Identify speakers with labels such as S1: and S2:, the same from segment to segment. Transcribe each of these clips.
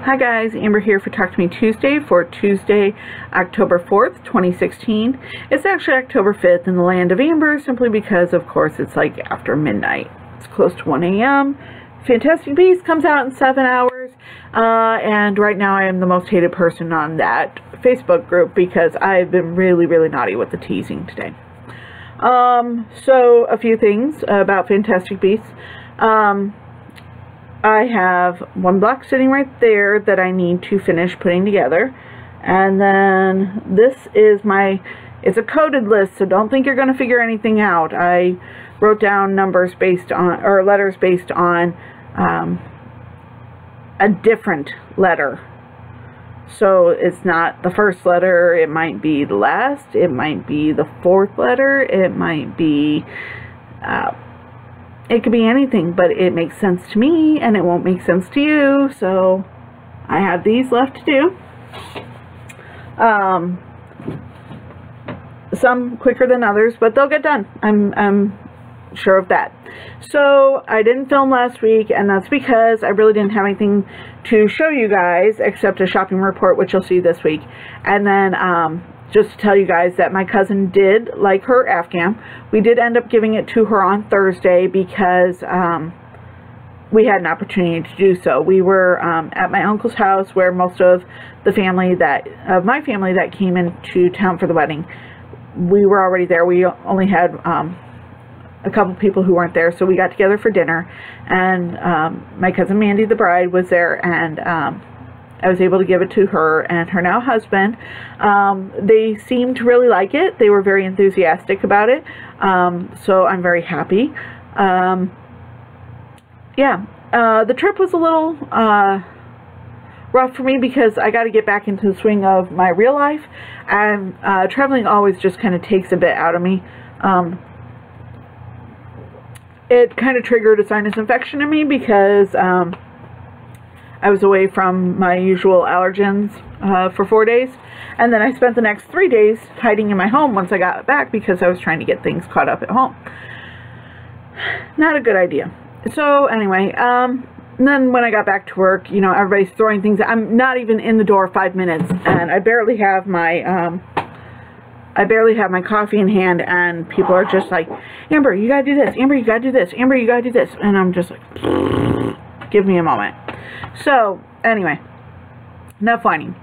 S1: Hi guys, Amber here for Talk to Me Tuesday for Tuesday, October 4th, 2016. It's actually October 5th in the land of Amber simply because, of course, it's like after midnight. It's close to 1 a.m. Fantastic Beasts comes out in 7 hours, and right now I am the most hated person on that Facebook group because I've been really naughty with the teasing today. So a few things about Fantastic Beasts. I have one block sitting right there that I need to finish putting together. And then this is it's a coded list, so don't think you're going to figure anything out. I wrote down numbers based on, or letters based on a different letter. So it's not the first letter, it might be the last, it might be the fourth letter, it might be... it could be anything, but it makes sense to me, and it won't make sense to you, so I have these left to do. Some quicker than others, but they'll get done. I'm sure of that. So, I didn't film last week, and that's because I really didn't have anything to show you guys, except a shopping report, which you'll see this week. And then, just to tell you guys that my cousin did like her Afghan. We did end up giving it to her on Thursday because we had an opportunity to do so. We were at my uncle's house where most of the family my family that came into town for the wedding, we were already there. We only had a couple people who weren't there, so we got together for dinner, and my cousin Mandy, the bride, was there, and I was able to give it to her and her now husband. They seemed to really like it. They were very enthusiastic about it. So I'm very happy. Yeah, the trip was a little rough for me because I got to get back into the swing of my real life. And traveling always just kind of takes a bit out of me. It kind of triggered a sinus infection in me because I was away from my usual allergens for 4 days, and then I spent the next 3 days hiding in my home once I got back because I was trying to get things caught up at home. Not a good idea. So anyway, then when I got back to work, you know, everybody's throwing things. I'm not even in the door 5 minutes, and I barely have my coffee in hand, and people are just like, Amber, you gotta do this. Amber, you gotta do this. Amber, you gotta do this. And I'm just like, give me a moment. So, anyway, enough whining.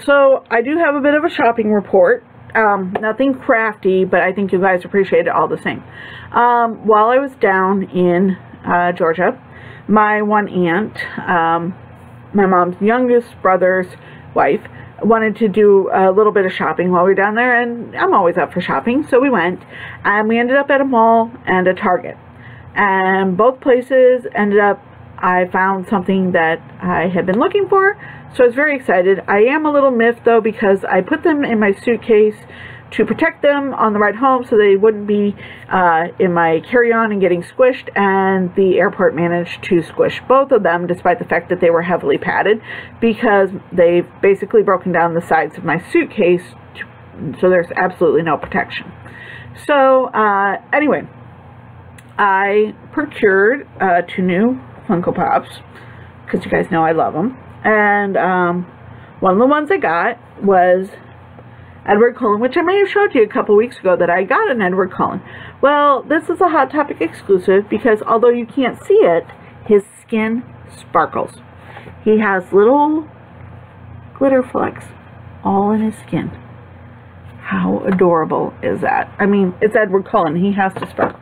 S1: So, I do have a bit of a shopping report. Nothing crafty, but I think you guys appreciate it all the same. While I was down in Georgia, my one aunt, my mom's youngest brother's wife, wanted to do a little bit of shopping while we were down there, and I'm always up for shopping, so we went, and we ended up at a mall and a Target. And both places ended up, I found something that I had been looking for, so I was very excited. I am a little miffed though because I put them in my suitcase to protect them on the ride home so they wouldn't be in my carry-on and getting squished, and the airport managed to squish both of them despite the fact that they were heavily padded because they've basically broken down the sides of my suitcase, so there's absolutely no protection. So anyway, I procured 2 new Funko Pops, because you guys know I love them, and one of the ones I got was Edward Cullen, which I may have showed you a couple weeks ago that I got an Edward Cullen. Well, this is a Hot Topic exclusive because although you can't see it, his skin sparkles. He has little glitter flecks all in his skin. How adorable is that? I mean, it's Edward Cullen. He has to sparkle.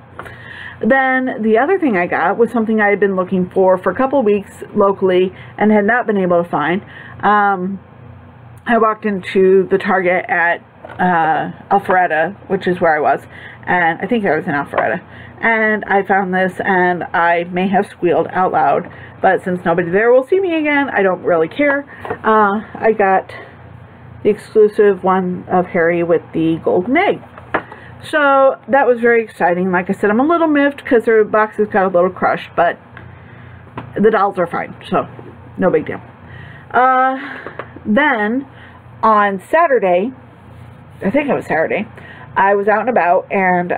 S1: Then the other thing I got was something I had been looking for a couple weeks locally and had not been able to find. I walked into the Target at Alpharetta, which is where I was, and I think I was in Alpharetta, and I found this, and I may have squealed out loud, but since nobody there will see me again, I don't really care. I got the exclusive one of Harry with the golden egg. So that was very exciting. Like I said, I'm a little miffed because their boxes got a little crushed, but the dolls are fine, so no big deal. Then on Saturday, I think it was Saturday, I was out and about, and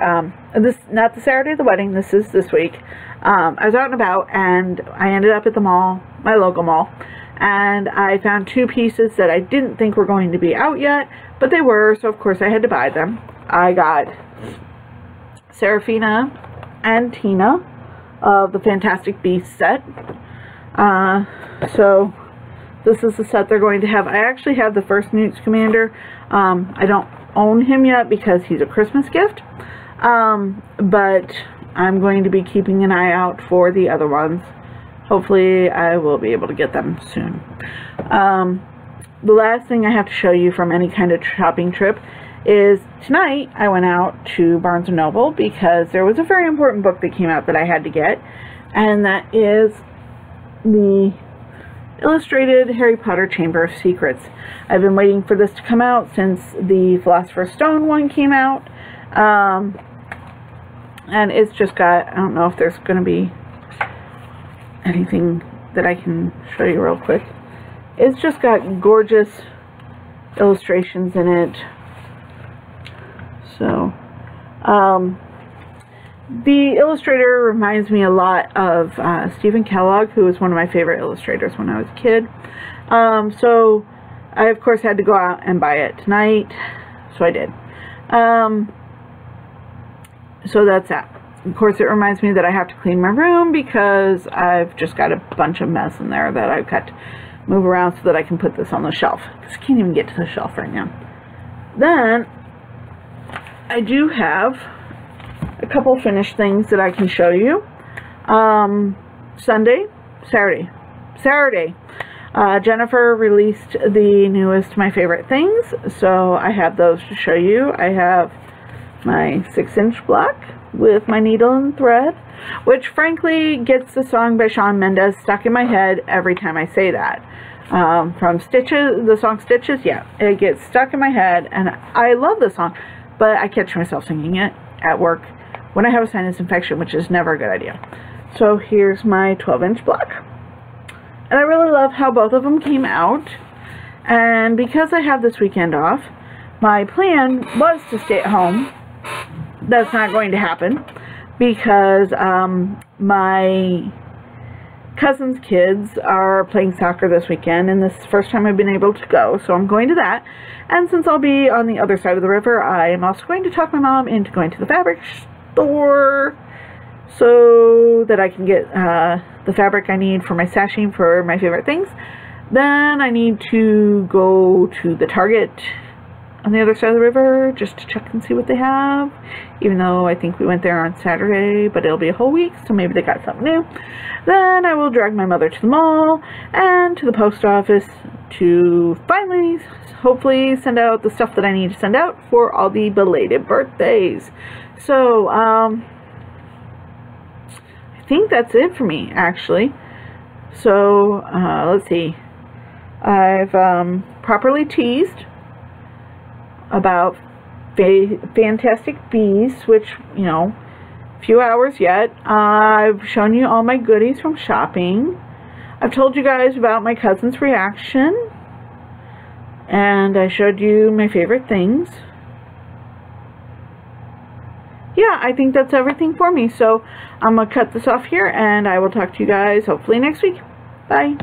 S1: this, not the Saturday of the wedding, this is this week. I was out and about, and I ended up at the mall, my local mall, and I found 2 pieces that I didn't think were going to be out yet, but they were, so of course I had to buy them. I got Serafina and Tina of the Fantastic Beasts set. So this is the set they're going to have. I actually have the first Newt Scamander. I don't own him yet because he's a Christmas gift, but I'm going to be keeping an eye out for the other ones. Hopefully I will be able to get them soon. The last thing I have to show you from any kind of shopping trip is tonight I went out to Barnes & Noble because there was a very important book that came out that I had to get, and that is the illustrated Harry Potter Chamber of Secrets. I've been waiting for this to come out since the Philosopher's Stone one came out, and it's just got, I don't know if there's going to be anything that I can show you real quick. It's just got gorgeous illustrations in it. So, the illustrator reminds me a lot of Stephen Kellogg, who was one of my favorite illustrators when I was a kid. So, I of course had to go out and buy it tonight, so I did. So that's that. Of course, it reminds me that I have to clean my room because I've just got a bunch of mess in there that I've got to move around so that I can put this on the shelf. Because I can't even get to the shelf right now. Then, I do have a couple finished things that I can show you. Saturday, Jennifer released the newest My Favorite Things, so I have those to show you. I have my 6-inch block with my needle and thread, which frankly gets the song by Shawn Mendes stuck in my head every time I say that. From Stitches, the song Stitches, yeah, it gets stuck in my head, and I love the song, but I catch myself singing it at work when I have a sinus infection, which is never a good idea. So here's my 12-inch block, and I really love how both of them came out. And because I have this weekend off, my plan was to stay at home. That's not going to happen because my cousin's kids are playing soccer this weekend, and this is the first time I've been able to go, so I'm going to that. And since I'll be on the other side of the river, I am also going to talk my mom into going to the fabric store so that I can get the fabric I need for my sashing for My Favorite Things. Then I need to go to the Target on the other side of the river just to check and see what they have, even though I think we went there on Saturday, but it'll be a whole week, so maybe they got something new. Then I will drag my mother to the mall and to the post office to finally, hopefully, send out the stuff that I need to send out for all the belated birthdays. So, I think that's it for me, actually. So, let's see. I've properly teased about Fantastic Beasts, which, you know, few hours yet. I've shown you all my goodies from shopping. I've told you guys about my cousin's reaction, and I showed you my favorite things. Yeah, I think that's everything for me, so I'm gonna cut this off here, and I will talk to you guys hopefully next week. Bye.